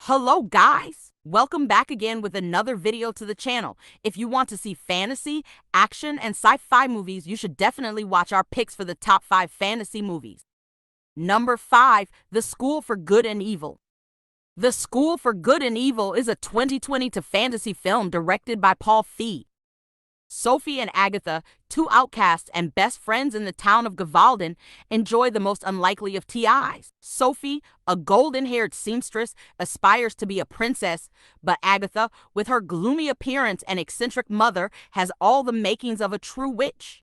Hello guys! Welcome back again with another video to the channel. If you want to see fantasy, action, and sci-fi movies, you should definitely watch our picks for the top 5 fantasy movies. Number 5, The School for Good and Evil. The School for Good and Evil is a 2020 fantasy film directed by Paul Feig. Sophie and Agatha, two outcasts and best friends in the town of Gavalden, enjoy the most unlikely of TIs. Sophie, a golden-haired seamstress, aspires to be a princess, but Agatha, with her gloomy appearance and eccentric mother, has all the makings of a true witch.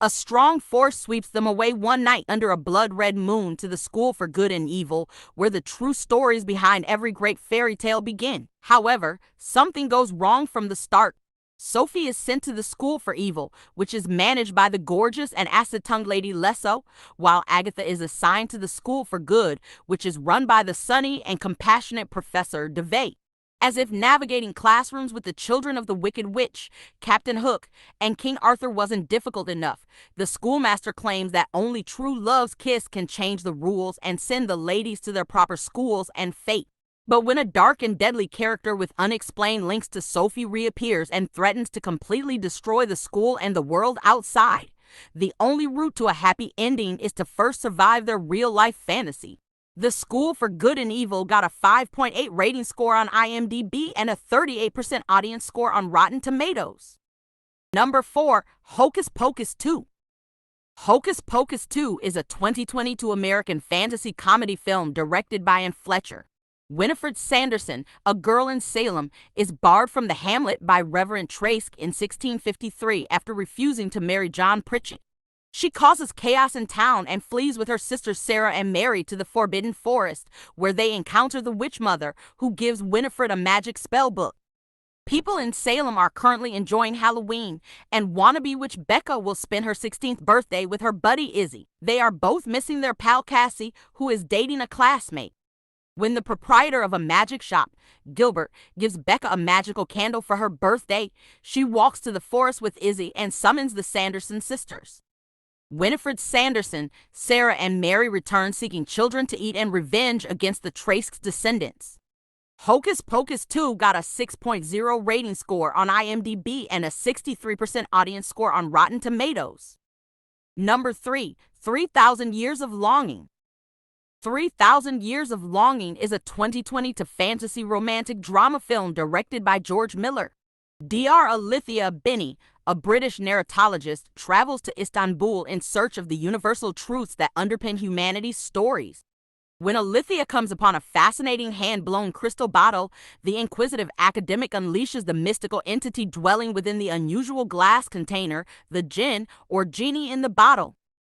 A strong force sweeps them away one night under a blood-red moon to the School for Good and Evil, where the true stories behind every great fairy tale begin. However, something goes wrong from the start. Sophie is sent to the School for Evil, which is managed by the gorgeous and acid-tongued Lady Lesso, while Agatha is assigned to the School for Good, which is run by the sunny and compassionate Professor DeVay. As if navigating classrooms with the children of the Wicked Witch, Captain Hook, and King Arthur wasn't difficult enough, the schoolmaster claims that only true love's kiss can change the rules and send the ladies to their proper schools and fate. But when a dark and deadly character with unexplained links to Sophie reappears and threatens to completely destroy the school and the world outside, the only route to a happy ending is to first survive their real-life fantasy. The School for Good and Evil got a 5.8 rating score on IMDb and a 38% audience score on Rotten Tomatoes. Number 4, Hocus Pocus 2. Hocus Pocus 2 is a 2022 American fantasy comedy film directed by Anne Fletcher. Winifred Sanderson, a girl in Salem, is barred from the hamlet by Reverend Trask in 1653 after refusing to marry John Pritchett. She causes chaos in town and flees with her sisters Sarah and Mary to the Forbidden Forest, where they encounter the Witch Mother, who gives Winifred a magic spell book. People in Salem are currently enjoying Halloween, and wannabe witch Becca will spend her 16th birthday with her buddy Izzy. They are both missing their pal Cassie, who is dating a classmate. When the proprietor of a magic shop, Gilbert, gives Becca a magical candle for her birthday, she walks to the forest with Izzy and summons the Sanderson sisters. Winifred Sanderson, Sarah, and Mary return seeking children to eat and revenge against the Trask's descendants. Hocus Pocus 2 got a 6.0 rating score on IMDb and a 63% audience score on Rotten Tomatoes. Number 3, 3,000 Years of Longing. 3,000 Years of Longing is a 2020 fantasy romantic drama film directed by George Miller. Dr. Alithia Binney, a British narratologist, travels to Istanbul in search of the universal truths that underpin humanity's stories. When Alithia comes upon a fascinating hand-blown crystal bottle, the inquisitive academic unleashes the mystical entity dwelling within the unusual glass container, the djinn, or genie in the bottle.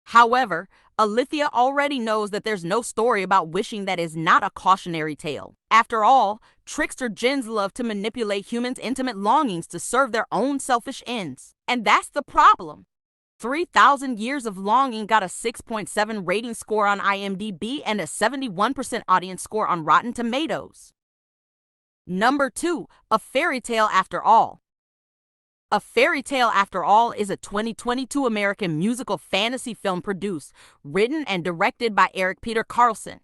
However, Alithia already knows that there's no story about wishing that is not a cautionary tale. After all, trickster jinns love to manipulate humans' intimate longings to serve their own selfish ends. And that's the problem. 3,000 Years of Longing got a 6.7 rating score on IMDb and a 71% audience score on Rotten Tomatoes. Number 2, A Fairy Tale After All. A Fairy Tale After All is a 2022 American musical fantasy film produced, written, and directed by Eric Peter Carlson.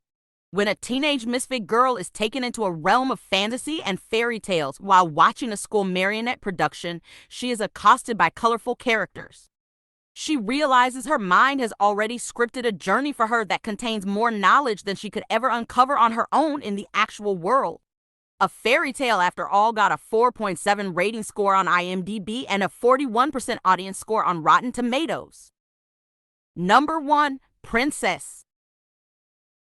When a teenage misfit girl is taken into a realm of fantasy and fairy tales while watching a school marionette production, she is accosted by colorful characters. She realizes her mind has already scripted a journey for her that contains more knowledge than she could ever uncover on her own in the actual world. A Fairy Tale After All got a 4.7 rating score on IMDb and a 41% audience score on Rotten Tomatoes. Number 1, Princess.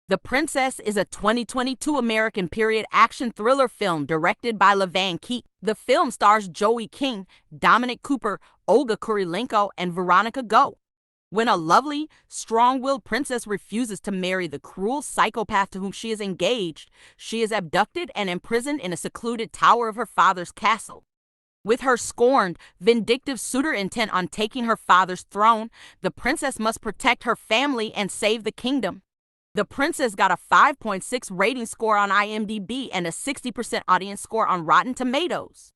The Princess is a 2022 American period action thriller film directed by Levan Keat. The film stars Joey King, Dominic Cooper, Olga Kurilenko, and Veronica Go. When a lovely, strong-willed princess refuses to marry the cruel psychopath to whom she is engaged, she is abducted and imprisoned in a secluded tower of her father's castle. With her scorned, vindictive suitor intent on taking her father's throne, the princess must protect her family and save the kingdom. The Princess got a 5.6 rating score on IMDb and a 60% audience score on Rotten Tomatoes.